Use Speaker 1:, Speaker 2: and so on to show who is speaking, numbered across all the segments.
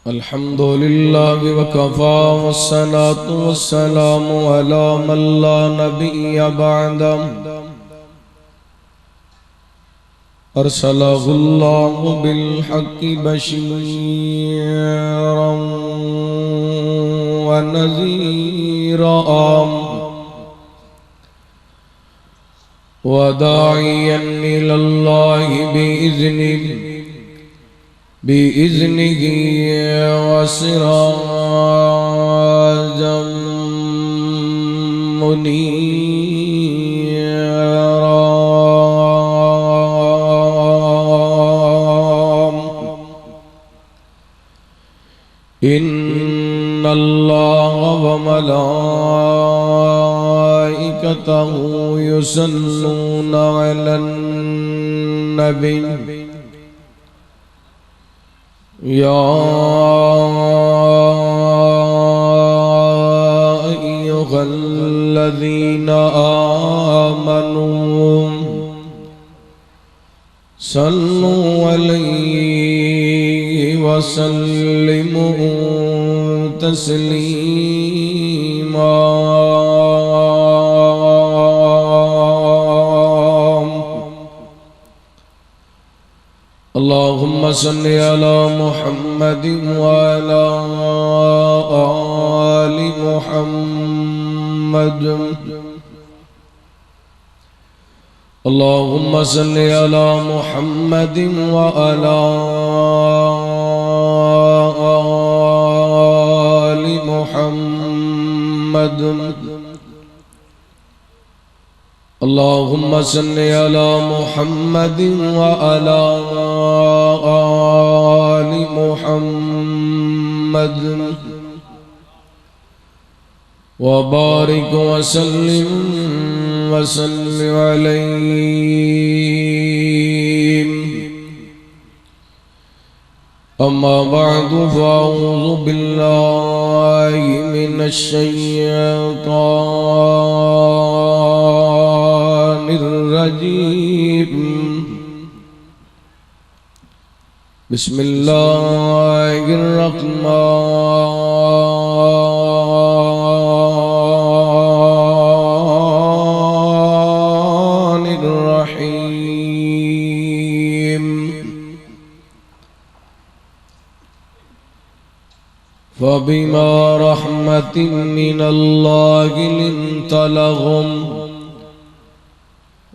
Speaker 1: الحمد لله وكفى والصلاة والسلام على من لا نبي بعده أرسله الله بالحق بشيرا ونذيرا وداعيا إلى الله بإذنه وسراجا منيرا إن الله وملائكته يصلون على النبي يا أيها الذين آمنوا صلوا عليه وسلموا تسليما اللهم صل على محمد وعلى آل محمد اللهم صل على محمد وعلى آل محمد اللهم صل على محمد وعلى آل محمد وبارك وسلم عليه أما بعد فأعوذ بالله من الشيطان الرجيم بسم الله الرحمن الرحيم فبما رحمة من الله لنت لهم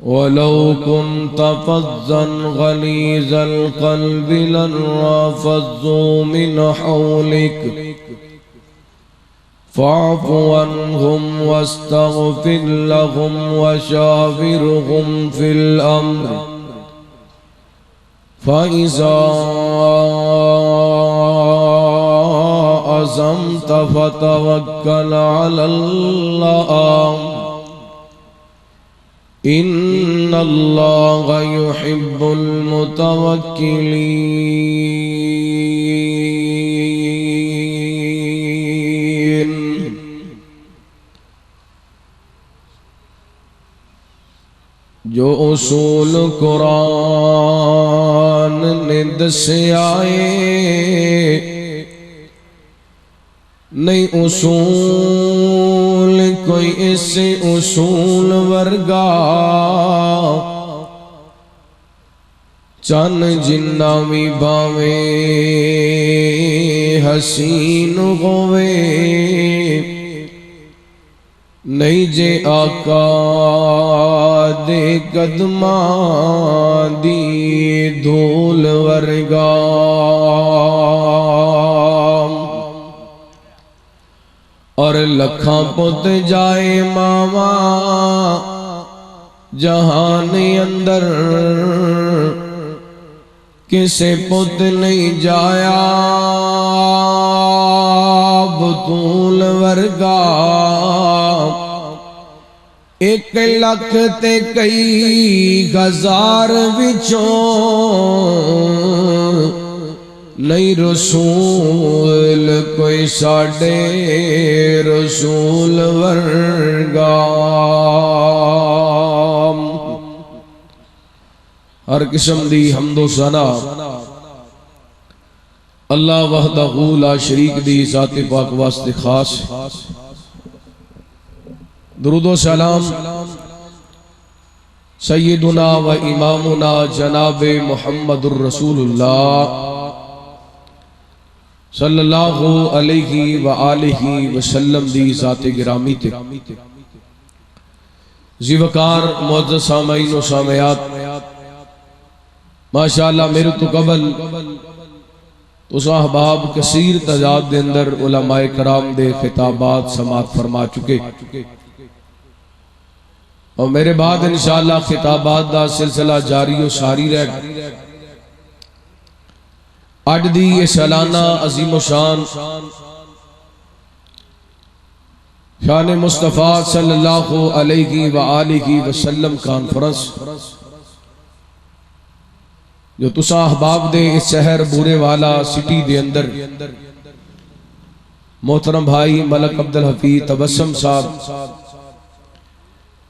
Speaker 1: ولو كنت فظا غليظ القلب لانفضوا من حولك فاعف عنهم واستغفر لهم وشاورهم في الأمر فإذا عزمت فتوكل على الله إن الله يحب المتوكلين جو اصول قرآن نے دسے آئے نہیں اصول کوئی اس اصول ورگا چن جنہ بھی باوے حسین ہوئے نہیں جے آقا دے قدماں دی دھول ورگا اور لکھاں پت جائے ماما جہان اندر کسے پت نہیں جایا بطول ورگا ایک لکھ تے کئی ہزار وچوں نہیں رسول کوئی ساڑے رسول ورگا ہر قسم دی حمد و ثنا اللہ وحدہ لا شریک دی ذات پاک واسطے خاص. درود و سلام سیدنا و امامنا جناب محمد الرسول اللہ صلی اللہ علیہ وآلہ وسلم دی ذات گرامی تے زیوکار معزز سامعین و سامعات ماشاءاللہ میرے تو قبل تو صاحباب کثیر تعداد دے اندر علماء کرام دے خطابات سماعت فرما چکے اور میرے بعد انشاءاللہ خطابات دا سلسلہ جاری و ساری رہ اج دی یہ سالانہ عظیم و شان شان مصطفیٰ صلی اللہ علیہ وآلہ وسلم کانفرنس جو تسا احباب دے اس شہر بورے والا سٹی دے اندر محترم بھائی ملک عبدالحفیظ تبسم صاحب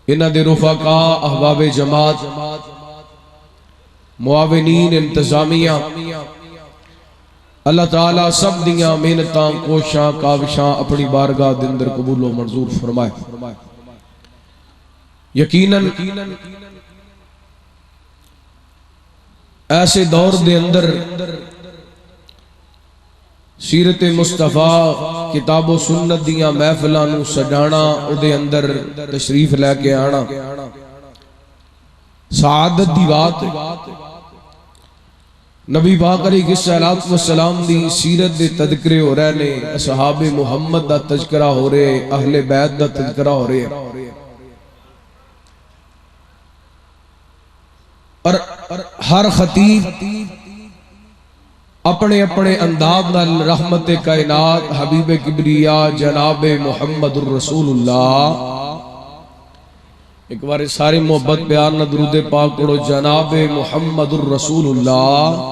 Speaker 1: انہ دے رفقا احباب جماعت معاونین انتظامیہ اللہ تعالیٰ سب دیاں محنتاں کوشاں کاوشاں اپنی بارگاہ دے اندر قبول و منظور فرمائے. یقیناً ایسے دور دے اندر سیرت مصطفیٰ کتاب و سنت دیاں محفلانو سجانا او دے اندر تشریف لے کے آنا سعادت دی بات نبی پاک علیہ السلام دی سیرت دے تذکرے ہو رہے نے اصحاب محمد دا تذکرہ ہو رہے اہل بیت دا تذکرہ ہو رہے اور ہر خطیب اپنے اپنے انداز نال رحمت کائنات حبیب کبریا جناب محمد الرسول اللہ ایک بار سارے محبت پیار نہ درود پاک پڑھو جناب محمد الرسول اللہ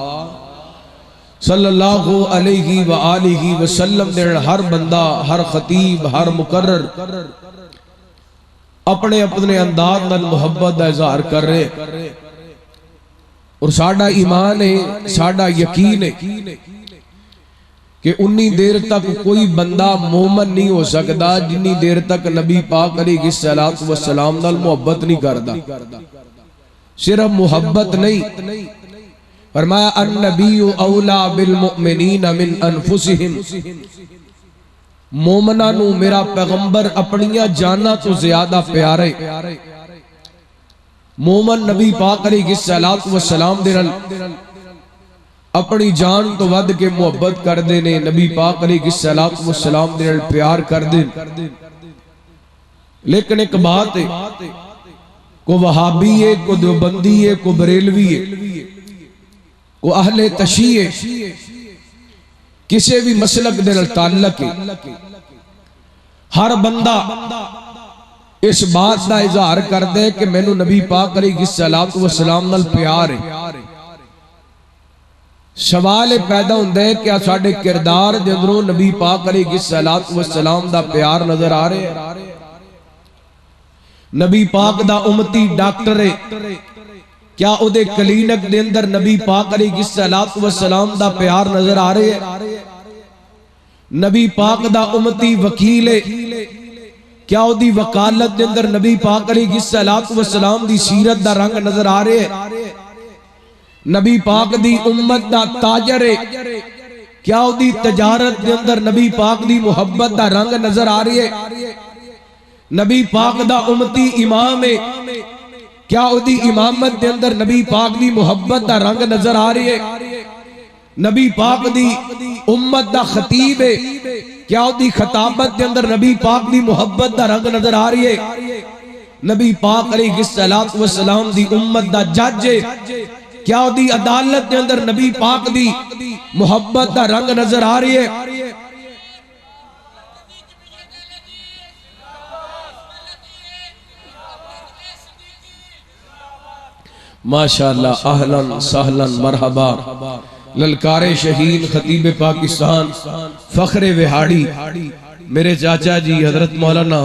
Speaker 1: صلی اللہ علیہ وآلہ وسلم دے ہر بندہ ہر خطیب ہر مقرر اپنے اپنے انداز نال محبت دا اظہار کر رہے اور ساڑھا ایمان ہے ساڑھا یقین ہے کہ انی دیر تک کوئی بندہ مومن نہیں ہو سکتا جنی دیر تک نبی پاک علیہ السلام نال محبت نہیں کردا. صرف محبت نہیں فرمایا النبی اولا بالمؤمنین من انفسہم مومنانو میرا پیغمبر اپنیاں جانا تو زیادہ پیارے. مومن نبی پاک علیہ السلام دے نال اپنی جان تو ود کے محبت کر دے نے نبی پاک علیہ السلام دے نال پیار کر دے. لیکن ایک بات ہے کو وہابی ہے کو دیوبندی ہے کو بریلوی ہے کو اہل تشیع ہے کسی بھی مسلک دے نال تعلق ہے ہر بندہ اس بات دا اظہار کر دے کہ میں نو نبی پاک علیہ السلام نال پیار ہے. سوال پیدا ہوندے ہے کہ ساڑھے کردار دے اندروں نبی پاک علیہ السلام دا پیار نظر آ رہے ہیں. نبی پاک دا امتی ڈاکٹر ہے کیا او دے کلینک دے اندر نبی پاک علیہ السلام دا پیار نظر آ رہے ہیں. نبی پاک دا امتی وکیل ہے کیا او دی وکالت دے اندر نبی پاک علیہ السلام دی سیرت دا رنگ نظر آ رہے ہیں. نبی پاک دی امت دا تاجر ہے کیا او دی تجارت دے اندر نبی پاک دی محبت دا رنگ نظر آ رہی ہے. نبی پاک دا امتی امام ہے کیا او دی امامت دے اندر نبی پاک دی محبت دا رنگ نظر آ رہی ہے. نبی پاک دی امت دا خطیب ہے کیا او دی خطابت دے اندر نبی پاک دی محبت دا رنگ نظر آ رہی ہے. نبی پاک علیہ السلام دی امت دا جج ہے کیا او دی عدالت دے اندر نبی پاک دی محبت دا رنگ نظر آ رہی ہے. ماشاءاللہ اہلاً سہلاً مرحبا للکار شہین خطیب پاکستان فخر وہاڑی میرے چاچا جی حضرت مولانا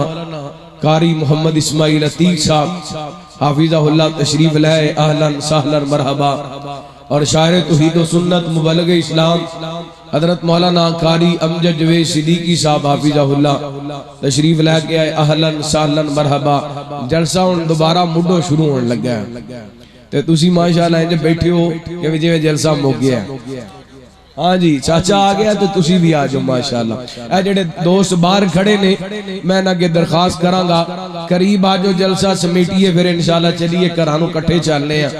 Speaker 1: قاری محمد اسماعیل عتیق صاحب حافظہ اللہ تشریف لائے، اہلاً سہلاً مرحبا. اور شاعر توحید و سنت مبلغ اسلام حضرت مولانا قاری امجد جوید صدیقی صاحب حافظہ اللہ تشریف لے کے آئے، اہلاً سہلاً مرحبا. جلسہ ہن دوبارہ مڈو شروع ہونے لگا ہے تے تسی ماشاءاللہ انج بیٹھے ہو کہ جویں جلسہ مک گیا ہے. ہاں جی چاچا آ گیا تو تسی بھی آ جاؤ ماشاءاللہ. اے جڑے دوست باہر کھڑے نے میں نہ کہ درخواست کراں گا قریب آ جو جلسہ سمیٹیے پھر انشاءاللہ چلیے گھرانوں کٹھے چلنے ہیں.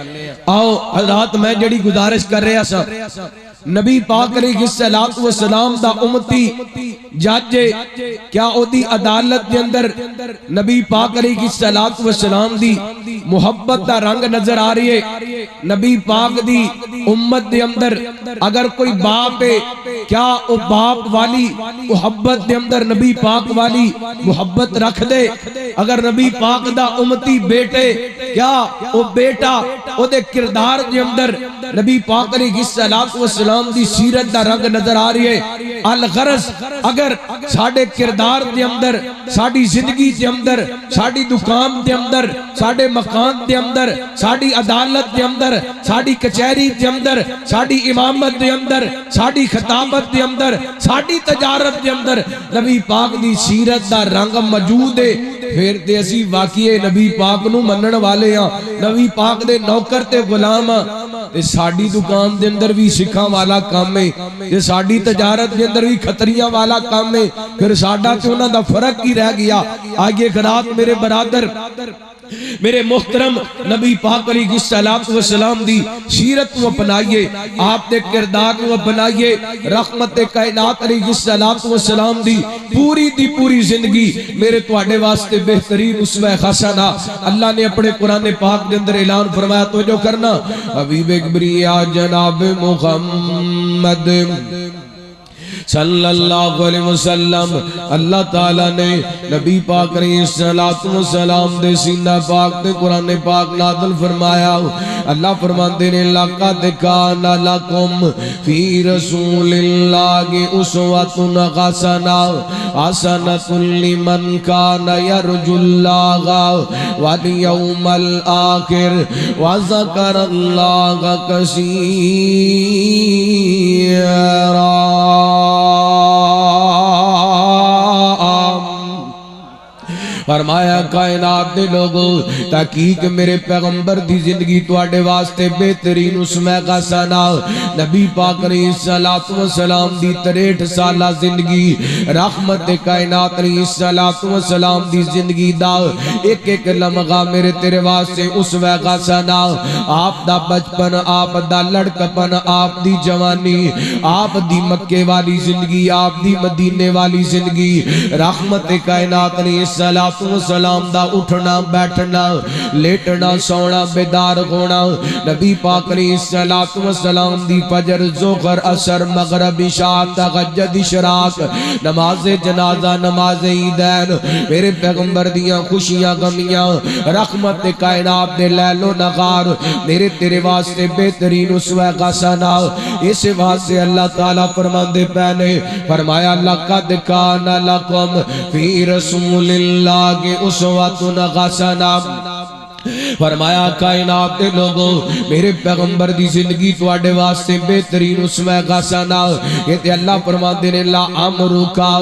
Speaker 1: آؤ حضرات میں جڑی گزارش کر رہا سا نبی پاک علیہ السلام دا امتی جج کیا او دی عدالت دے اندر نبی پاک علیہ السلام دی محبت دا رنگ نظر آ رہی ہے. نبی پاک دی امت دے اندر اگر کوئی باپ ہے کیا او باپ والی محبت دے اندر نبی پاک والی محبت رکھ دے؟ اگر نبی پاک دا امتی بیٹے کیا او بیٹا او دے کردار دے اندر نبی پاک علیہ السلام دی سیرت دا رنگ نظر آ رہی ہے؟ الغرض اگر ساڑھے کردار دے اندر ساڑھی زندگی دے اندر ساڑھی دکان دے اندر ساڑھے مکان دے اندر ساڑھی عدالت دے اندر ساڑھی کچہری دے اندر ساڑھی امامت دے اندر ساڑھی خطابت دے اندر ساڑھی تجارت دے اندر نبی پاک دی سیرت دا رنگ موجود ہے پھر تے اسی واقعی نبی پاک نو منن والے ہاں، نبی پاک دے نوکر تے غلام ہاں. تے ساڑھی دکان دے اندر بھی سکھاں والا کام ہے، تے ساڑھی تجارت دے اندر بھی خطریاں والا کام ہے. پھر ساڑھا تے انہاں دا فرق کی رہ گیا. آگے خرات میرے برادر میرے محترم نبی پاک علیہ السلام دی سیرت کو اپنائیے، آپ دے کردار کو اپنائیے. رحمت کائنات علیہ السلام دی پوری زندگی میرے تواڈے واسطے بہترین اسوہ حسنہ. اللہ نے اپنے قرآن پاک دے اندر اعلان فرمایا تو جو کرنا حبیب کبریا جناب محمد صلی اللہ علیہ وسلم. اللہ تعالیٰ نے نبی پاک علیہ السلام دے سینہ پاک دے قرآن پاک نازل فرمایا. اللہ فرماندے نے لَقَدْ كَانَ لَكُمْ فِي رَسُولِ اللَّهِ أُسْوَةٌ حَسَنَةٌ حَسَنَةٌ لِمَنْ كَانَ يَرْجُو اللَّهَ وَالْيَوْمَ الْآخِرَ وَذَكَرَ اللَّهَ كَثِيرًا. فرمایا کائنات دے لوگوں تحقیق میرے پیغمبر دی زندگی تواڈے واسطے بہترین اسوہ حسنہ. نبی پاک علیہ السلام دی 63 سالہ زندگی رحمت کائنات علیہ السلام دی زندگی دا ایک ایک لمحہ میرے تیرے واسطے اسوہ حسنہ. آپ دا بچپن، آپ دا لڑکپن، آپ دی جوانی، آپ دی مکے والی زندگی، آپ دی مدینے والی زندگی، رحمت کائنات علیہ السلام دا اٹھنا بیٹھنا لیٹنا سونا بیدار ہونا. نبی پاک علیہ السلام دی فجر ظہر عصر مغرب عشاء تہجد اشراق نماز جنازہ نماز عیدین میرے پیغمبر دیاں خوشیاں غمیاں رحمت کائنات دے لیل و نہار میرے تیرے واسطے بہترین اسوہ حسنہ. اس واسطے اللہ تعالیٰ فرماندے پہنے فرمایا لَقَدْ كَانَ لَكُمْ فِي رَسُولِ اللَّهِ اسوۃ حسنہ. فرمایا کائنات دے لوگوں میرے پیغمبر دی زندگی تواڈے واسطے بہترین اسوہ حسنہ. یہ تے اللہ فرماندے نے لا امرکا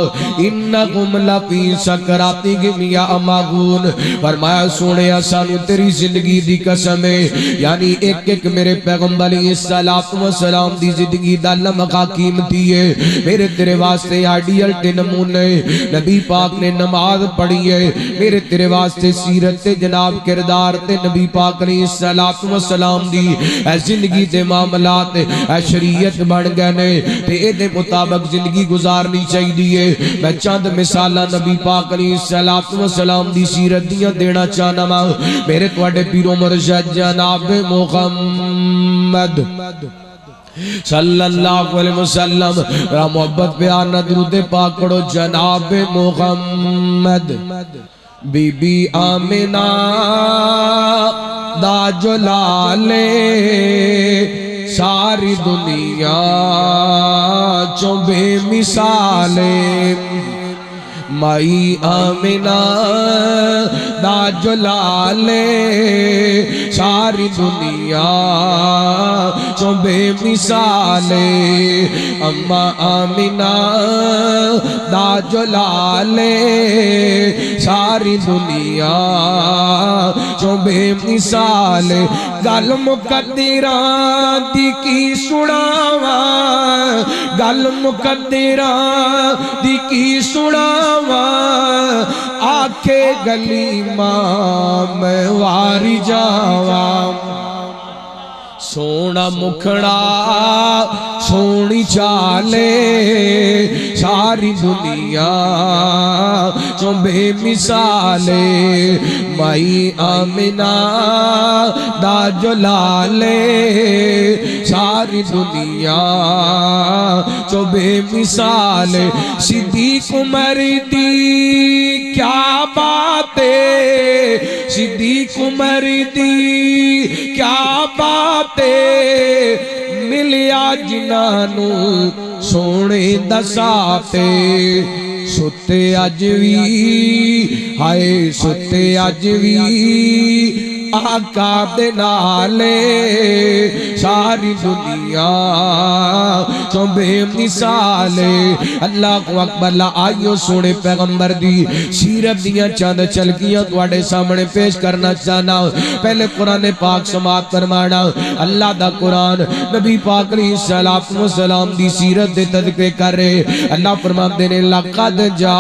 Speaker 1: انکم لفی سکراتکم یعمہون. فرمایا سونیا سانو تیری زندگی دی قسم ہے یعنی ایک ایک میرے پیغمبر علیہ السلام دی زندگی دا لمحہ قیمتی ہے میرے تیرے واسطے آئیڈیل تے نمونے. نبی پاک نے نماز پڑھی ہے میرے تیرے واسطے سیرت تے جناب کردار تے نبی پاک علیہ السلام دی اے زندگی دے معاملات اے شریعت بن گئے نے تے اے دے مطابق زندگی گزارنی چاہی دیئے. میں چند مثالہ نبی پاک علیہ السلام دی سیرت دیاں دینا چاہنا ماں میرے توڑے پیرو مرشد جناب محمد صلی اللہ علیہ وسلم. محبت پیار نہ درود پاک کرو جناب محمد. بی بی آمنہ دا جلالے ساری دنیا چو بے مثالے مائی آمنہ دا جلالے ساری دنیا چو بے مثالے اما آمنہ دا جلالے ساری دنیا چو بے مثالے گل مقدران دی کی سناوا گل مقدران دی کی سناوا آکے گلی ماں میں واری جاوا سونا مکھڑا سونی چالے ساری دنیا چو بے مثالے مائی آمنہ دا جلالے ساری دنیا چو بے مثالے صدیق عمر دی کیا باتیں صدیق عمر دی کیا باتیں ملیا جنانو سونے دساتے ستے اج وی ہائے ستے اج وی آقا دے نالے ساری دنیا چو بے مثالے اللہ اکبر لا آئیو سونے پیغمبر دی سیرت دیاں چاند چلکیاں تواڈے سامنے پیش کرنا چاہنا پہلے قرآن پاک سماعت فرمانا اللہ دا قرآن نبی پاک علیہ السلام دی سیرت دے تذکرے کر رہے اللہ فرماتے نے لقد جاءکم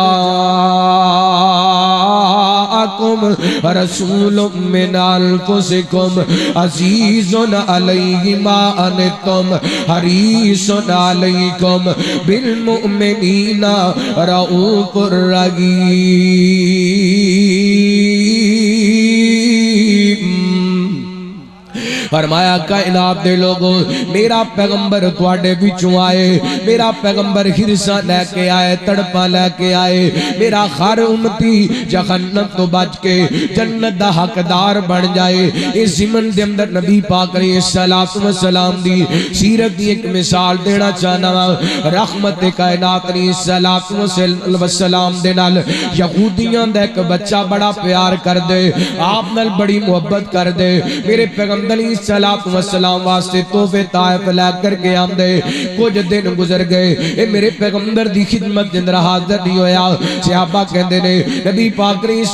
Speaker 1: رسول من انفسکم عزیز علیہ ما انتم حریص علیکم بالمؤمنین رؤوف رحیم فرمایا کائنات دے لوگوں میرا پیغمبر تواڈے وچوں آئے میرا پیغمبر ہرساں لے کے آئے تڑپاں لے کے آئے میرا ہر امتی جہنم تو بچ کے جنت دا حقدار بن جائے اس زمن دے اندر نبی پاک علیہ السلام دی سیرت دی ایک مثال دینا چاہنا رحمت کائنات علیہ السلام دے نال یہودیاں دا ایک بچہ بڑا پیار کر دے آپ نال بڑی محبت کر دے میرے پیغمبر علیہ السلام واسطے تحفے طائف لے کر کے آمدے کچھ دن گزر گئے اے میرے پیغمبر دی خدمت جندر حاضر نہیں ہویا صحابہ کہندے نے نبی پاک علیہ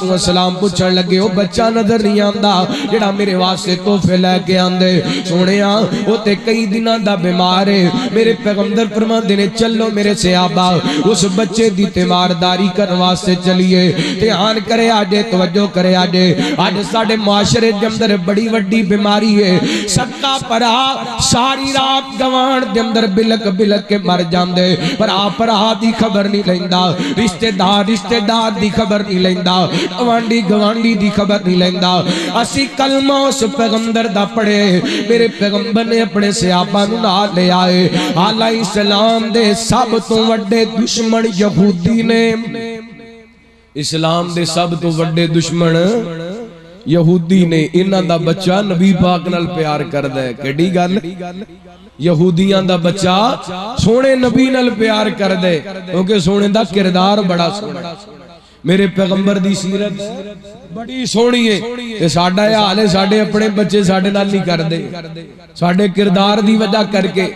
Speaker 1: السلام پوچھن لگے او بچہ نظر نہیں آندا جڑا میرے واسطے تحفے لے کے آندے سونیا او تے کئی دناں دا بیمار ہے میرے پیغمبر فرماندے نے چلو میرے صحابہ اس بچے دی تیمارداری کرن واسطے چلیے دھیان کرے آجے توجہ کرے آجے آج ساڈے معاشرے دے اندر بڑی وڈی بیماری ہے سکا پرا ساری رات گوان دے اندر بلک بلک کے مر جاندے پر آ دی خبر نہیں لیندا رشتہ دار دی خبر نہیں لیندا گوانڈی دی خبر نہیں لیندا اسی کلمہ اس پیغمبر دا پڑھے میرے پیغمبر نے اپنے صحابہ نو نال لے آئے اعلیٰ اسلام دے سب تو وڈے دشمن یہودی نے اسلام دے سب تو وڈے دشمن یہودی نے انہاں دا بچہ نبی پاک نال پیار کردا ہے کیڑی گل یہودیاں دا بچہ سونے نبی نال پیار کردا ہے کیونکہ سونے دا کردار بڑا سونا میرے پیغمبر دی سیرت بڑی سونی ہے تے ساڈا یہ حال ہے ساڈے اپنے بچے ساڈے نال نہیں کردے ساڈے کردار دی وجہ کر کے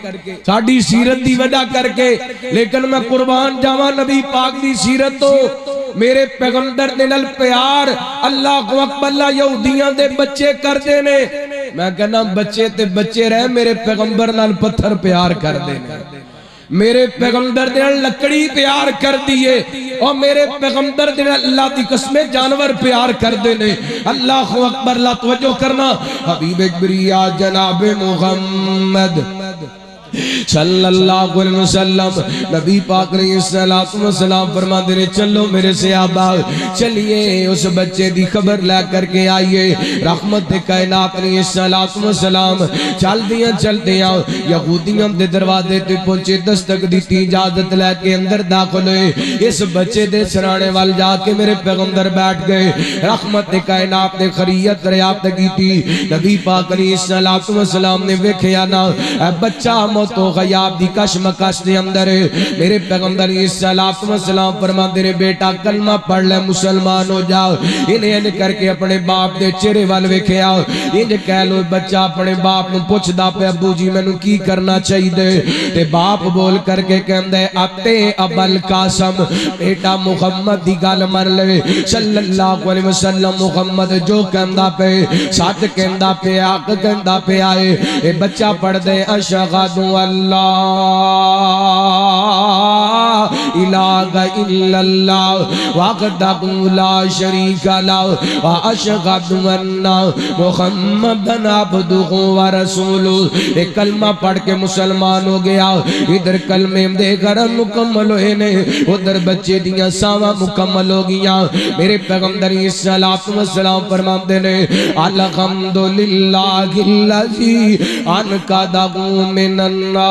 Speaker 1: ساڈی سیرت دی وجہ کر کے لیکن میں قربان جاواں نبی پاک دی سیرت تو میرے پیغمبر دے نال پیار اللہ اکبر اللہ یہودیاں دے بچے کر دے نے میں کہنا بچے تے بچے رہے میرے پیغمبر نال پتھر پیار کر دے نے میرے پیغمبر دے نال لکڑی پیار کر دیئے اور میرے پیغمبر دے نال اللہ دی قسمیں جانور پیار کر دے نے اللہ اکبر اللہ توجہ کرنا حبیب اکبریہ جناب محمد صلی اللہ علیہ وسلم نبی پاک علیہ السلام فرما دے چلو میرے صحابہ چلیے اس بچے دی خبر لے کر کے آئیے رحمت کائنات علیہ السلام چل دیاں یہودیاں دے دروازے تے پہنچے دستک دیتی اجازت لے کے اندر داخل ہوئے اس بچے دے سرانے وال جا کے میرے پیغمبر بیٹھ گئے رحمت کائنات نے خریت ریاضت کی تھی نبی پاک علیہ السلام نے ویکھیا نا اے بچہ موت و غیاب دی کشمکش دے اندر میرے پیغمبر علیہ الصلوۃ والسلام فرماندے نے بیٹا کلمہ پڑھ لے مسلمان ہو جا انہیں کر کے اپنے باپ دے چہرے وال ویکھیا انج کہہ لو بچہ اپنے باپ نو پوچھدا پیا ابو جی مینوں کی کرنا چاہیے تے باپ بول کر کے کہندا ہے اتے ابل قاسم بیٹا محمد دی گل من لے صلی اللہ علیہ وسلم محمد جو کہندا پے سچ کہندا پیا حق کہندا پیا اے بچہ پڑھ دے اشہد اللہ الہ الا اللہ وحدہ لا شریک لہ واشہد ان محمدن عبدہ ورسولہ ایک کلمہ پڑھ کے مسلمان ہو گیا ادھر کلمے دے گھر مکمل ہوئے نے ادھر بچے دیاں ساواں مکمل ہو گیا میرے پیغمبر علیہ الصلوۃ والسلام فرماتے نے الحمدللہ الذی انقذہ من النار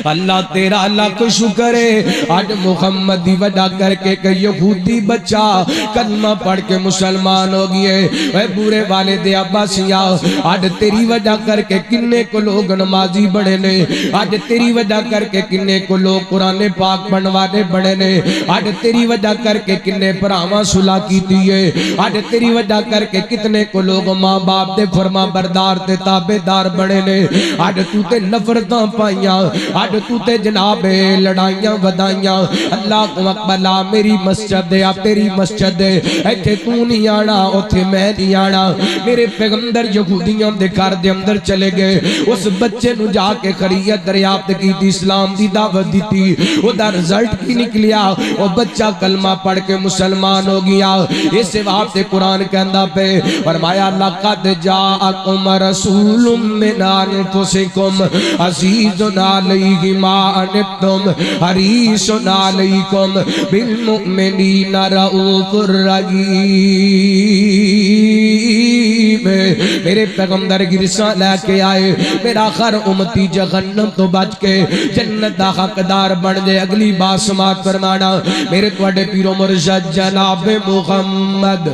Speaker 1: اللہ تیرا لاکھ شکر ہے آج محمد دی وجہ کر کے کہ یہودی بچہ کلمہ پڑھ کے مسلمان ہو گئے اے بورے والد عباسیہ آج تیری وجہ کر کے کنے کو لوگ نمازی بڑے نے آج تیری وجہ کر کے کنے کو لوگ قرآن پاک بنوانے بڑے نے آج تیری وجہ کر کے کنے پراواں صلح کی دیئے آج تیری وجہ کر کے کتنے کو لوگ ماں باپ دے فرما بردار تے تابعدار بڑے نے آج تو تے نفرتاں پائیاں آج تو تے جناب لڑائیاں ودائیاں اللہ کو اقبلہ میری مسجد ہے تیری مسجد ہے ایتھے تو نہیں آنا اوتھے میں نہیں آنا میرے پیغمبر یہودیاں دے گھر دے اندر چلے گئے اس بچے نو جا کے خریت دریافت کی تھی اسلام دی دعوت دی تھی وہ دا رزلٹ کی نکلیا وہ بچہ کلمہ پڑھ کے مسلمان ہو گیا اس وقت قرآن کہندا پہ فرمایا لقد جاءکم رسول من انفسکم عزیز علیہ ما انتم حریص علیکم بالمؤمنین رؤوف الرحیم میرے پیغمبر کی رسالت لے کے آئے میرا خر امتی جہنم تو بچ کے جنت دا حقدار بن جائے اگلی بات سماعت فرمانا میرے توڑے پیرو مرشد جناب محمد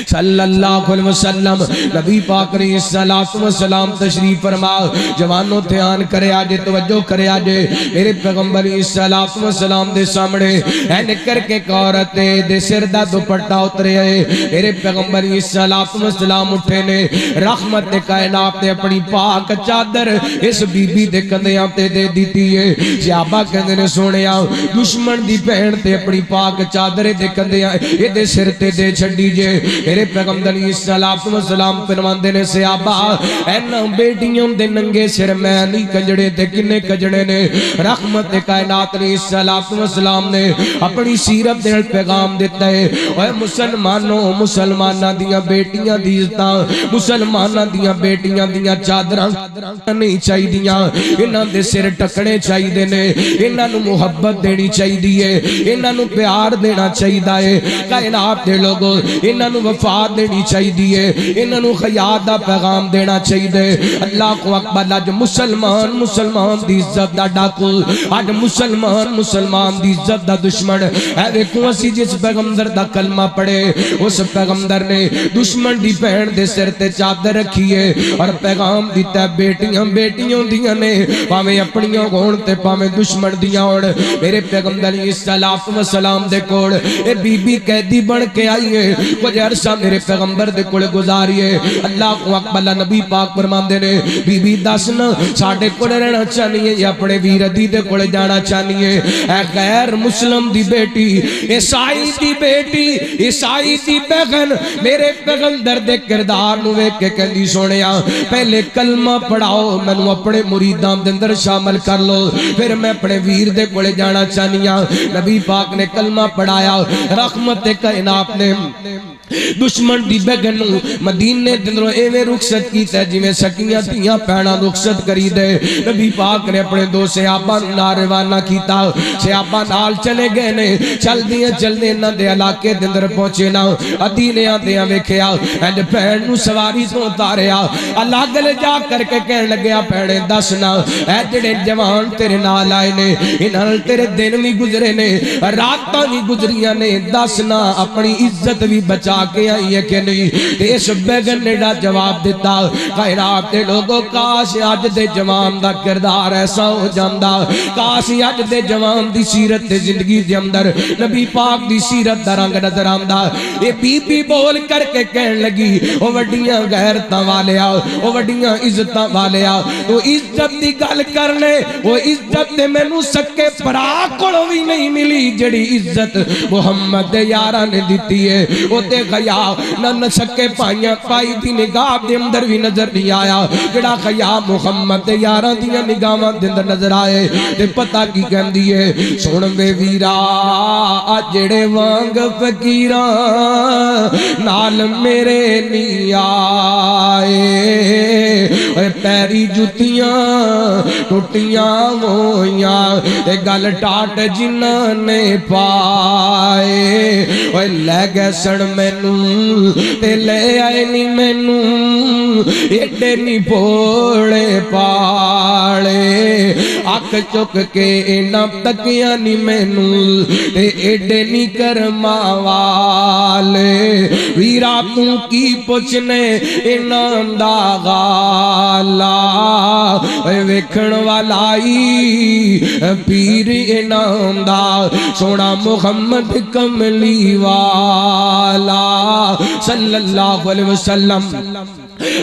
Speaker 1: صلی اللہ علیہ وسلم نبی پاک علیہ السلام تشریف فرما جوانوں دھیان کرے آجے توجہ کرے آجے میرے پیغمبر علیہ السلام دے سامنے این کر کے عورت دے سر دا دوپٹہ اترے آئے میرے پیغمبر علیہ السلام اٹھے نے رحمت کائنات نے اپنی پاک چادر اس بی بی دے کندیاں تے دے دیتی ہے صحابہ کہندے نے سونیا دشمن دی بہن تے اپنی پاک چادر دے کندیاں یہ دے سر تے دے چھڑی جے میرے پیغمبر علیہ السلام فرماندے نے صحابہ اینا بیٹیوں دے ننگے سر میں نہیں کجڑے تے کنے کجڑے نے رحمت کائنات علیہ السلام نے اپنی سیرت دے پیغام دیتا ہے اے مسلمانوں مسلمانہ دیاں بیٹیاں دیزتاں مسلمانہ دیاں بیٹیاں دیاں چادراں نہیں چاہی دیاں انہاں دے سر ٹکڑے چاہی دینے انہاں نو محبت دینی چاہی دیئے انہاں نو پیار دینا چاہی دائے کائنات دے لوگوں انہاں نو وفاد دینی چاہی دیئے انہاں نو خیاد دا پیغام دینا چاہی دے اللہ کو اکبر آج مسلمان دی عزت دا ڈاکو آج مسلمان دی عزت دا دشمن اے دیکھو اسی جس پیغمبر دا کلمہ پڑے اس پیغمبر نے دشمن دی بہن دے سر تے چادر رکھیے اور پیغام دیتا ہے بیٹیوں دیاں نے پاویں اپنیوں گھون تے پاویں دشمن دیاں ہون میرے پیغمبر علیہ السلام دے کوڑ اے بی بی قیدی بن کے آئیے کچھ عرصہ میرے پیغمبر دے کوڑے گزاریے اللہ کو اکبر نبی پاک فرماندے نے بی بی دسنا ساڑھے کوڑے رہنا چاہیے یا اپنے ویردی دے کوڑے جانا چاہیے اے غیر مسلم دی بیٹی عیسائی دی بیٹی عیسائی دی بہن میرے پیغمبر دے کردار نوے کے کہندی سونیا پہلے کلمہ پڑھاؤ میں نو اپنے مریدان دے اندر شامل کر لو پھر میں اپنے ویر دے کوڑے جانا چاہیے نبی پاک نے کلمہ پڑھایا رحمت کائنات نے دشمن دی بگنو مدینے دنوں ایویں رخصت کیتا ہے جویں سکیاں تیاں پہنا رخصت کری دے نبی پاک نے اپنے دو صحابہ نال روانہ کیتا صحابہ نال چلے گئے نے چل دے نہ دے علاقے دے اندر پہنچے نا ادینے آندیاں ویکھیا اج بہن نو سواری تو اتاریا الگ لے جا کر کے کہن لگیا بہنے دسنا اے جڑے جوان تیرے نال آئے نے انہاں تیرے دن بھی گزرے نے راتاں بھی گزریاں نے دسنا اپنی عزت بھی بچا کے کے آئی ہے کہ نہیں؟ اس بیگن نے جواب دیتا خیرات دے لوگوں کاش اج دے جوان دا کردار ایسا ہو جاندا، کاش اج دے جوان دی سیرت تے زندگی دے اندر نبی پاک دی سیرت دا رنگ نظر آندا۔ اے بی بی بول کر کے کہن لگی او وڈیاں غیرتاں والیا، او وڈیاں عزتاں والیا، تو عزت دی گل کرنے وہ عزت تے مینوں سکے بھرا کولوں وی نہیں ملی جڑی عزت محمد دے یاراں نے دتی ہے۔ او تے خیا نہ سکے پائیاں پائی دی نگاہ دے اندر بھی نظر نہیں آیا جڑا خیا محمد دے یاراں دیاں نگاہاں دے اندر نظر آئے۔ تے پتہ کی کہندی ہے سن وے ویرا جڑے وانگ فقیراں نال میرے نہیں آئے، اے پیری جتیاں ٹوٹیاں ہویاں تے گل ٹاٹ جنہاں نے پائے، اے لے گئے سن مینوں تے لے آئے نہیں مینوں ایڈے نہیں بھوڑے پالے، اکھ چک کے انہاں تکیاں نہیں مینوں تے ایڈے نہیں کرما والے، ویرا تو کی پوچھنے انہاں دا غالا، اے ویکھن والائی پیر انہاں دا سونا محمد کملی والا صلی اللہ علیہ وسلم۔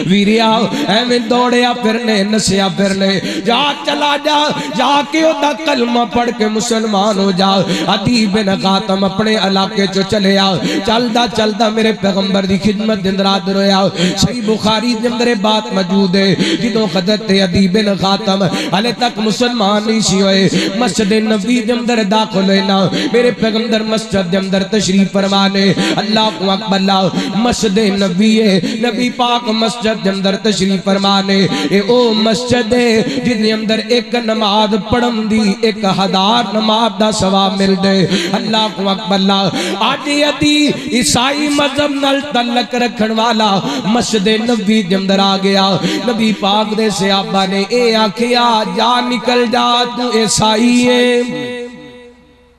Speaker 1: ویریا ایویں دوڑیا پھرنے نسیا پھرنے، جا چلا جا جا کے دا کلمہ پڑھ کے مسلمان ہو جا۔ عدی بن خاتم اپنے علاقے چو چلے آ، چلدا چلدا میرے پیغمبر دی خدمت دے اندر حاضر ہویا۔ صحیح بخاری دے اندر بات موجود ہے جدوں حضرت عدی بن خاتم ہلے تک مسلمان نہیں سی ہوئے، مسجد نبی دے اندر داخل ہوئے نا، میرے پیغمبر مسجد دے اندر تشریف فرمانے، اللہ اکبر، اللہ مسجد نبی ہے، نبی پاک مسجد دے اندر تشریف فرمانے، اے او مسجد ہے جن دے اندر ایک نماز پڑھن دی 1000 نماز دا ثواب مل دے۔ اللہ اکبر، اللہ آج عدی عیسائی مذہب نال تعلق رکھن والا مسجد نبی دے اندر آ گیا، نبی پاک دے صحابہ نے اے آکھیا جا نکل جا تو عیسائی ہے۔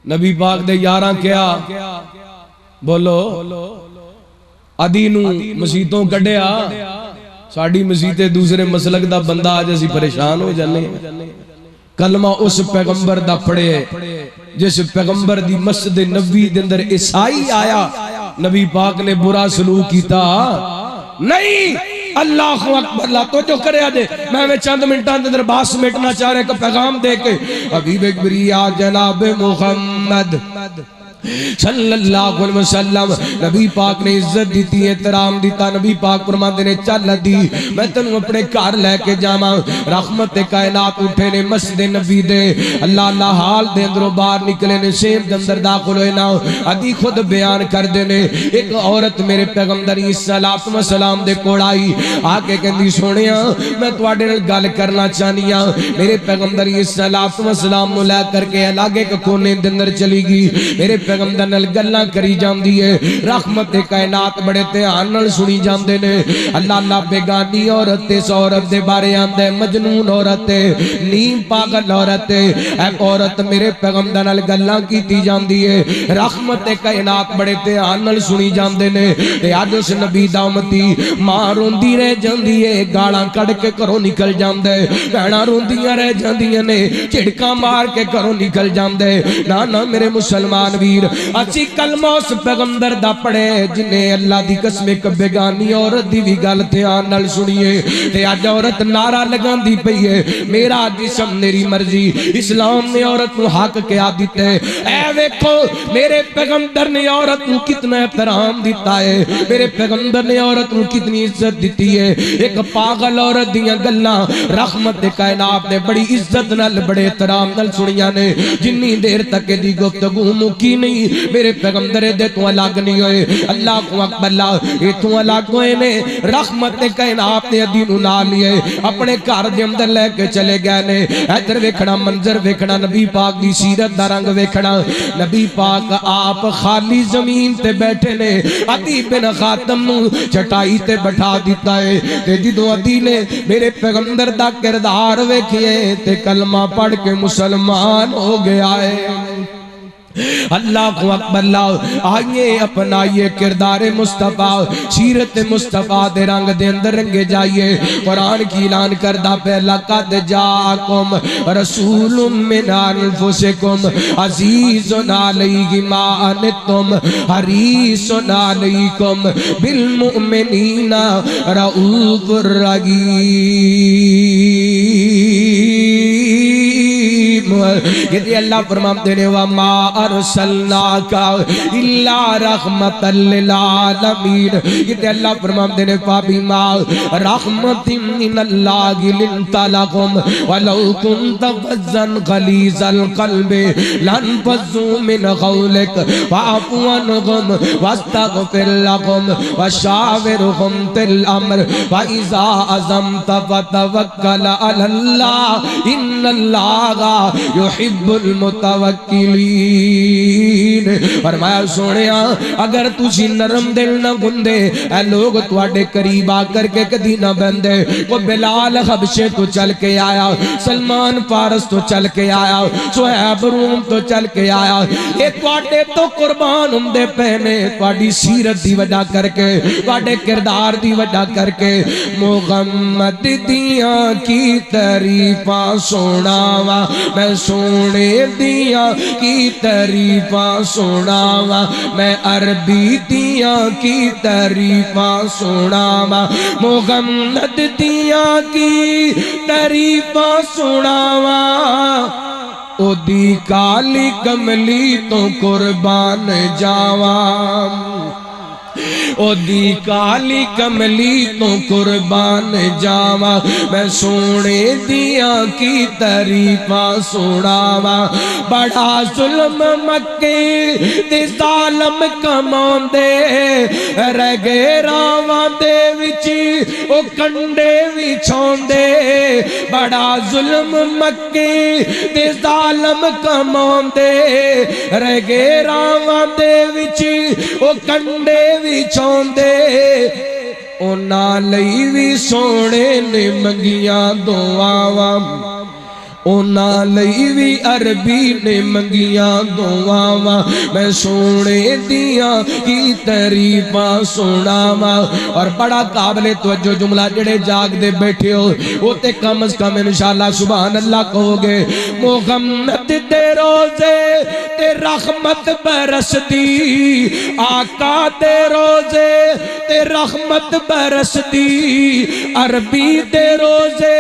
Speaker 1: نبی پاک دے یاراں کیا بولو عدی نو مسیتوں کڈیا، ساڑی مسیتے دوسرے مسلک دا بندہ آج اسی پریشان ہو جانے، کلمہ اس پیغمبر دا پڑھے جس پیغمبر دی مسجد نبی دے اندر عیسائی آیا، نبی پاک نے برا سلوک کیتا نہیں۔ اللہ اکبر، اللہ تو جو کرے آجے میں چند منٹان دے اندر باس سمیٹنا چاہ رہے کہ پیغام دے کے حبیب اکبریہ جناب محمد صلی اللہ علیہ وسلم، نبی پاک نے عزت دیتی، احترام دیتا، نبی پاک فرماندے نے چل دی میں تنوں اپنے گھر لے کے جاواں۔ رحمت کائنات اٹھے نے مسجد نبی دے، اللہ اللہ حال دے اندروں باہر نکلے نے، سیب دے اندر داخل ہوئے نا، عدی خود بیان کر دے نے، ایک عورت میرے پیغمبر صلی وسلام دے کوڑ آئی، آکے کہندی سونیا میں تواڈے نال گل کرنا چاہنیاں، میرے پیغمبر صلی وسلام نو لے کر کے علاقے کے کونے دے اندر چلی گئی، میرے پیغمبر نال گلاں کری جاندی ہے، رحمت کائنات بڑے دھیان نال سنی جاندے نے، اللہ اللہ بیگانی عورت اس عورت دے بارے آندا ہے مجنون عورت ہے، نیم پاگل عورت ہے، اے عورت میرے پیغمبر نال گلاں کیتی جاندی ہے، رحمت کائنات بڑے دھیان نال سنی جاندے نے، تے اج اس نبی دا امتی ماں روندی رہ جاندی ہے، گالاں کڈ کے گھروں نکل جاندا ہے، بہناں روندیاں رہ جاندیاں نے، جھڑکاں مار کے گھروں نکل جاندا ہے، نا میرے مسلمان ویر اچھی کلمہ اس پیغمبر دا پڑھے جنہیں اللہ دی قسم ایک بیگانی عورت دی بھی گل دھیان نال سنیے، تے آج عورت نعرہ لگان دی پئی ہے میرا جسم میری مرضی، اسلام نے عورت نو حق کیا دیتے ہیں، اے ویکھو میرے پیغمبر نے عورت نو کتنا احترام دیتا ہے، میرے پیغمبر نے عورت نو کتنی عزت دیتی ہے، ایک پاگل عورت دیاں گلاں رحمت کائنات نے بڑی عزت نال بڑے احترام نال سنیاں نے، جنی دیر تک دی گفتگو مکی نہیں، میرے پیغمبر دے تو الگ نہیں ہوئے، اللہ کو اکبر، اللہ یہ تو الگ ہوئے نے، رحمت کائنات نے عدی نو نال لیے اپنے گھر دے اندر لے کے چلے گئے نے، ادھر ویکھنا منظر ویکھنا، نبی پاک دی سیرت دا رنگ ویکھنا، نبی پاک آپ خالی زمین تے بیٹھے نے، عدی بن خاتم نو چٹائی تے بٹھا دیتا ہے، تے جدوں عدی نے میرے پیغمبر دا کردار ویکھیے تے کلمہ پڑھ کے مسلمان ہو گیا ہے۔ اللہ کو اکبر لاؤ آئیے اپنائیے کردار مصطفیٰ سیرت مصطفیٰ دے رنگ دے اندر رنگے جائیے قرآن کی اعلان کردہ پہلا قد جاکم رسول من انفسکم عزیز علیہ ما عنتم حریص علیکم بالمؤمنین رؤوف الرحیم۔ یہ اللہ فرماتے ہیں وَمَا أَرْسَلْنَاكَ إِلَّا رَحْمَةً لِلْعَالَمِينَ۔ یہ اللہ فرماتے ہیں فَبِمَا رَحْمَةٍ مِّنَ اللَّهِ لِنْتَ لَهُمْ وَلَوْ كُنْتَ فَظًّا غَلِيظَ الْقَلْبِ لَانفَضُّوا مِنْ حَوْلِكَ فَاعْفُ عَنْهُمْ وَاسْتَغْفِرْ لَهُمْ وَشَاوِرْهُمْ فِي الْأَمْرِ وَإِذَا عَزَمْتَ فَتَوَكَّلْ عَلَى اللَّهِ إِنَّ اللَّهَ يُحِبُّ الْمُتَوَكِّلِينَ۔ فرمایا سونیا اگر تجھی نرم دل نہ گندے اے لوگ تواڈے قریب آ کر کے کدی نہ بندے۔ وہ بلال حبشے تو چل کے آیا، سلمان فارس تو چل کے آیا، صہیب روم تو چل کے آیا، یہ تواڈے تو قربان ہندے پہنے تواڈی سیرت دی وجہ کر کے تواڈے کردار دی وجہ کر کے۔ محمد دیاں کی تعریفاں سناواں میں سونے دیاں کی تعریفاں سناواں میں عربی دیاں کی تعریفاں سناواں محمد دیاں کی تعریفاں سناواں او دی کالی کملی تو قربان جاواں او دی کالی کملی تو قربان جاواں میں سونے دیاں کی تعریفاں سناواں۔ بڑا ظلم مکے تے ظالم کماندے رہ گئے راواں دے وچ او کنڈے وچھاندے۔ بڑا ظلم مکے تے ظالم کماندے رہ گئے راواں دے وچ او کنڈے وچھاندے۔ اونا لئی وی سونے نے منگیاں دعاواں، اونا لئی وی عربی نے منگیاں دعاواں میں سونے دیاں کی تعریفاں سناواں۔ اور بڑا قابل توجہ جملہ جڑے جاگ دے بیٹھے ہو وہ تے کم از کم انشاءاللہ سبحان اللہ کہو گے۔ محمد دے روزے تے رحمت برس دی، آقا دے روزے تے رحمت برس دی، عربی دے روزے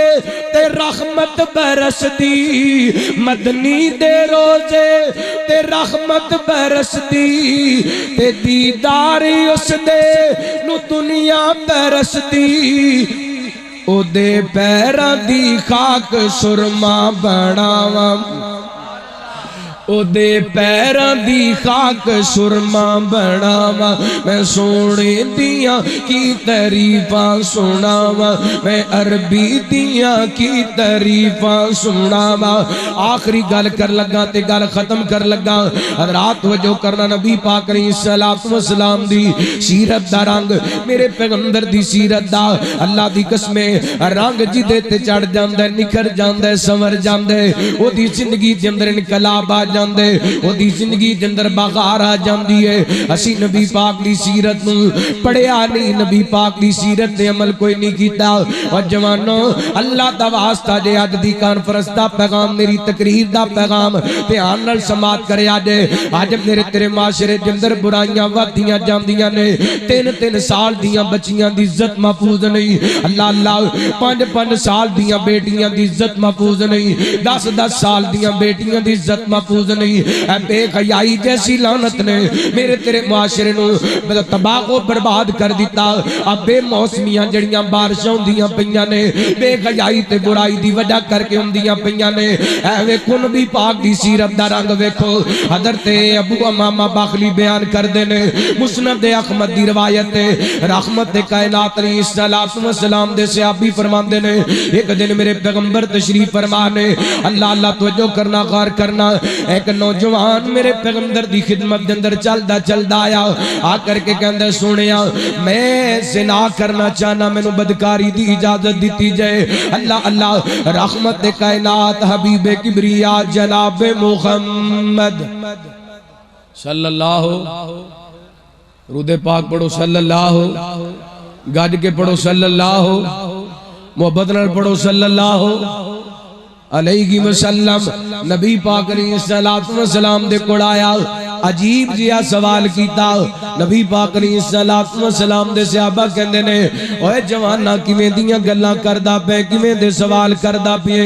Speaker 1: تے رحمت برس دی، مدنی دے روزے تے رحمت برس دی، تے دیداری اس دے نو دنیا برس دی۔ او دے پیراں دی خاک سرما بناواں، او دے پیراں دی خاک سرما بناواں میں سونے دیاں کی تعریفاں سناواں میں عربی دیاں کی تعریفاں سناواں۔ آخری گل کر لگا تے گل ختم کر لگا حضرات توجہ کرنا نبی پاک علیہ السلام دی سیرت دا رنگ میرے پیغمبر دی سیرت دا اللہ دی قسم رنگ جدے تے چڑھ جاندے نکھر جاندے سنور جاندے او دی زندگی دے اندر انقلاب آ جاندے او دی زندگی دے اندر بغار آ جاندی ہے۔ اسی نبی پاک دی سیرت نو پڑھیا نہیں، نبی پاک دی سیرت دے عمل کوئی نہیں کیتا۔ اور جوانو اللہ دا واسطہ جے اج دی کانفرنس دا پیغام میری تقریر دا پیغام دھیان نال سماعت کریا جے۔ اج میرے تیرے معاشرے دے اندر برائیاں ودیاں جاندیاں نے، 3 سال دیاں بچیاں دی عزت محفوظ نہیں، اللہ اللہ 5 سال دیاں بیٹیاں دی عزت محفوظ نہیں، 10 سال دیاں بیٹیاں دی عزت محفوظ نہیں۔ اے بے حیائی جیسی لعنت نے میرے تیرے معاشرے نو تباہ و برباد کر دیتا۔ اب بے موسمیاں جڑیاں بارشاں ہوندیاں پیاں نے بے حیائی تے برائی دی وجہ کر کے ہوندیاں پیاں نے۔ اے ویکھو نبی پاک دی سیرت دا رنگ ویکھو۔ حضرت ابو امامہ باخلی بیان کردے نے مسند احمد دی روایت ہے، رحمت کائنات علیہ السلام دے صحابی فرماندے نے ایک دن میرے پیغمبر تشریف فرما نے اللہ اللہ توجہ کرنا غور کرنا ایک نوجوان میرے پیغمبر دی خدمت دے اندر چلدا آیا آ کر کے کہندا سونیا میں زنا کرنا چاہنا مینوں بدکاری دی اجازت دیتی جائے۔ اللہ اللہ رحمت کائنات حبیب کبریا جناب محمد صلی اللہ رود پاک پڑھو صلی اللہ، گاج کے پڑھو صلی اللہ، محبت نال پڑھو صلی اللہ علیہ وسلم۔ نبی پاک علیہ السلام دے کوڑ آیا، عجیب جیا سوال کیتا۔ نبی پاک علیہ السلام دے صحابہ کہندے نے اوے جواناں کیویں دیاں گلاں کردا پے، کیویں دے سوال کردا پے،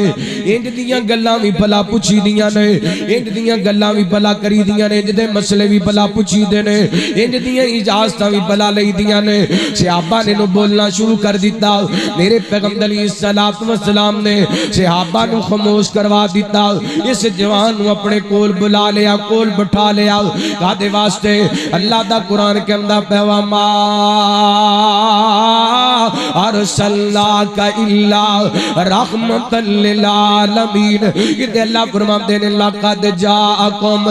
Speaker 1: انج دیاں گلاں وی بھلا پوچھی دیاں نے، انج دیاں گلاں وی بھلا کری دیاں نے، انج دے مسئلے وی بھلا پوچھی دے نے، انج دیاں اجازتاں وی بھلا لئی دیاں نے۔ صحابہ نے نو بولنا شروع کر دیتا۔ میرے پیغمبر علیہ السلام نے صحابہ نو خاموش کروا دیتا۔ اس جوان نو اپنے کول بلا لیا، کول بٹھا لیا، کادے واسطے؟ اللہ دا قرآن کے اندر پیغام ارسلناک الا رحمتا للعالمین، کہ اللہ فرماتے ہیں لقد جاءکم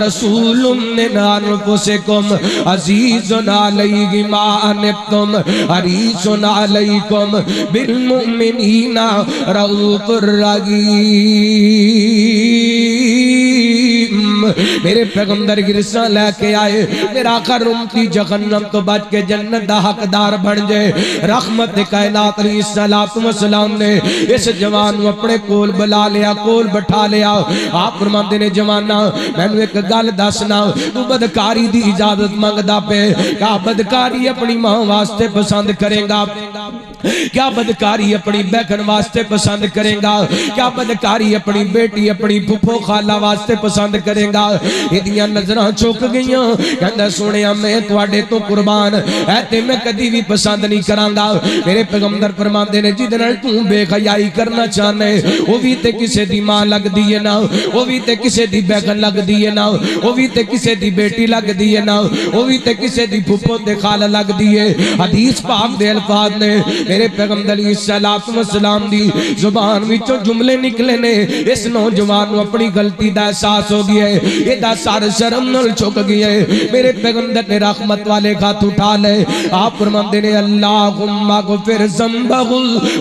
Speaker 1: رسول من انفسکم عزیز علیہ ما عنتم حریص علیکم بالمؤمنین رؤوف الرحیم۔ میرے پیغمبر کی رسالت لے کے آئے، میرا آخر امتی جہنم تو بچ کے جنت دا حقدار بن جائے۔ رحمت کائنات علیہ السلام نے اس جوان کو اپنے کول بلا لیا، کول بٹھا لیا۔ آپ فرماتے نے جوانا میں نے ایک گل دسنا، تو بدکاری دی اجازت مانگدا پے، کیا بدکاری اپنی ماں واسطے پسند کرے گا؟ کیا بدکاری اپنی بہن واسطے پسند کرے گا؟ کیا بدکاری اپنی بیٹی اپنی پھپھو خالہ واسطے پسند کرے گا؟ ایدیاں نظراں چوک گئیاں، کہندا سونیا میں تواڈے تو قربان اے تے میں کدی بھی پسند نہیں کراں گا۔ میرے پیغمبر فرماندے نے جدے نال تو بے حیائی کرنا چاہنے او وی تے کسے دی ماں لگ دی ہے نا، او وی تے کسے دی بہن لگ دی ہے نا، او وی تے کسے دی بیٹی لگ دی ہے نا، او وی تے کسے دی پھپھو تے خالہ لگ دی ہے۔ حدیث پاک دے الفاظ نے میرے پیغمبر علیہ السلام دی زبان وچوں جملے نکلے نے، اس نوجوان نو اپنی غلطی دا احساس ہو گیا ہے، یہ دا سر شرم نال چک گیا ہے۔ میرے پیغمبر نے رحمت والے ہاتھ اٹھا لے، آپ فرماندے نے اللہم اغفر ذنبہ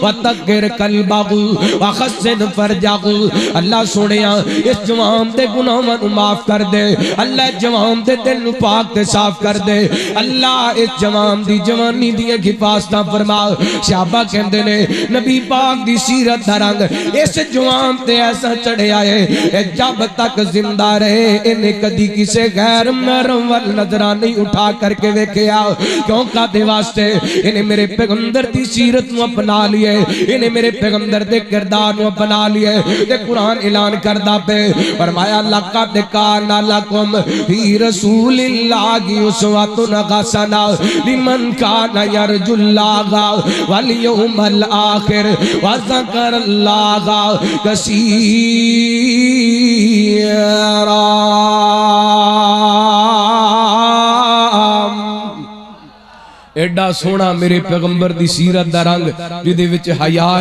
Speaker 1: وطہر قلبہ وحسن فرجہ۔ اللہ سونیا اس جوان دے گناہاں نو معاف کر دے، اللہ جوان دے دل نو پاک تے صاف کر دے، اللہ اس جوان دی جوانی دی حفاظتاں فرما۔ صحابہ کہندے نے نبی پاک دی سیرت دا رنگ اس جوان تے ایسا چڑھیا ہے، جب تک زندہ رہے انہیں کدی کسے غیر محرم وال نظرہ نہیں اٹھا کر کے ویکھیا۔ کیوں کا دے واسطے؟ انہیں میرے پیغمبر دی سیرت نو اپنا لیے، انہیں میرے پیغمبر دے کردار نو اپنا لیے۔ تے قرآن اعلان کردہ پہ فرمایا لقد کان لکم فی رسول اللہ اسوۃ حسنہ لمن کان یرجو اللہ والیوم الآخر وذکر اللہ کثیرا۔ ایڈا سونا میرے پیغمبر دی سیرت دا رنگ جدے وچ حیا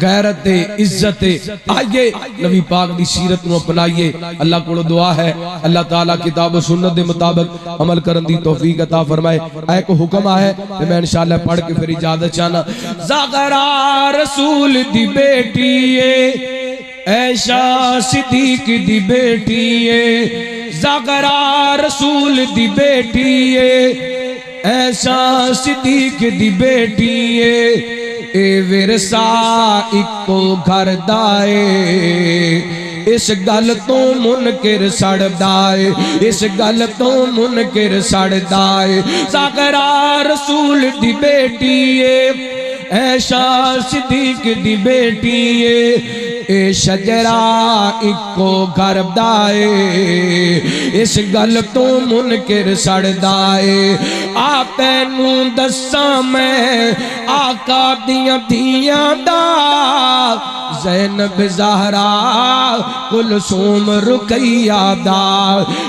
Speaker 1: غیرت عزت۔ آئیے نبی پاک دی سیرت نو اپنائیے۔ اللہ کو دعا ہے اللہ تعالیٰ کتاب و سنت دے مطابق عمل کرن دی توفیق عطا فرمائے۔ ایک حکم ہے کہ میں انشاءاللہ پڑھ کے پھر اجازت چاہنا۔ زغرا رسول دی بیٹی عائشہ صدیق دی بیٹی زغرا رسول دی بیٹی عائشہ صدیق دی بیٹی اے ورثہ اکو گھر دائے، اس گل تو منکر سڑ دائے، اس گل تو منکر سڑ دائے۔ زغرا رسول دی بیٹی عائشہ صدیق دی بیٹی اے شجرہ اکو گھر دائے، اس گل تو منکر سڑ دائے۔ آپ نو دساں میں آقا دیاں دیاں دا، زینب زہرا کلثوم رقیہ دا،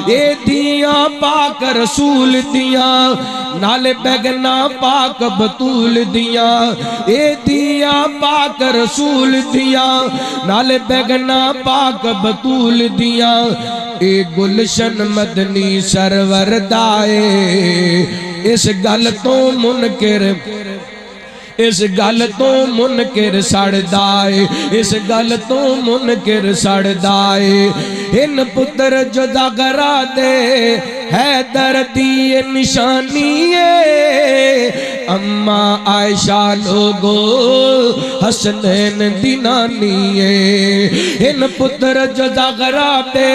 Speaker 1: اے دیاں پاک رسول دیاں نال بیگنا پاک بطول دیاں، اے دیاں پاک رسول دیاں نال بیگنا پاک بطول دیاں، اے گلشن مدنی سرور دائے، اس گل تو منکر اس گل تو منکر سڑدا اے اس گل تو منکر سڑدا اے ان پتر جدا گرا دے حیدر دی نشانی ہے اما عائشہ لوگو حسنین دی نانی ہے ان پتر جدا گرا دے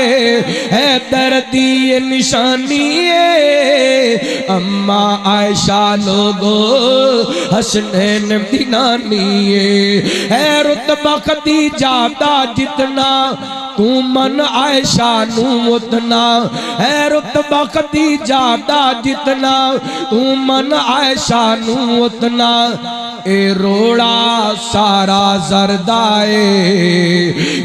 Speaker 1: حیدر دی نشانی ہے اما عائشہ لوگو حسنین دی نانی ہے رتبہ خدیجہ دا جتنا تو من عائشہ نو اتنا ہے رتبہ خدیجہ دا جتنا تو من عائشہ نو اتنا اے روڑا سارا زردائے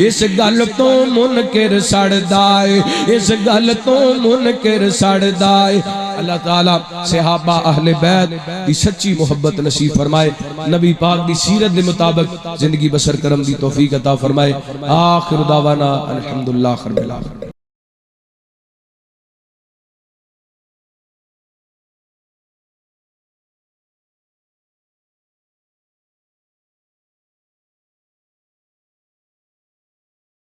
Speaker 1: اس گل تو منکر سڑدائے اس گل تو منکر سڑدائے اللہ تعالیٰ صحابہ اہل بیت دی سچی محبت نصیب فرمائے نبی پاک دی سیرت دے مطابق زندگی بسر کرم دی توفیق عطا فرمائے آخر دعوانا الحمدللہ رب العالمین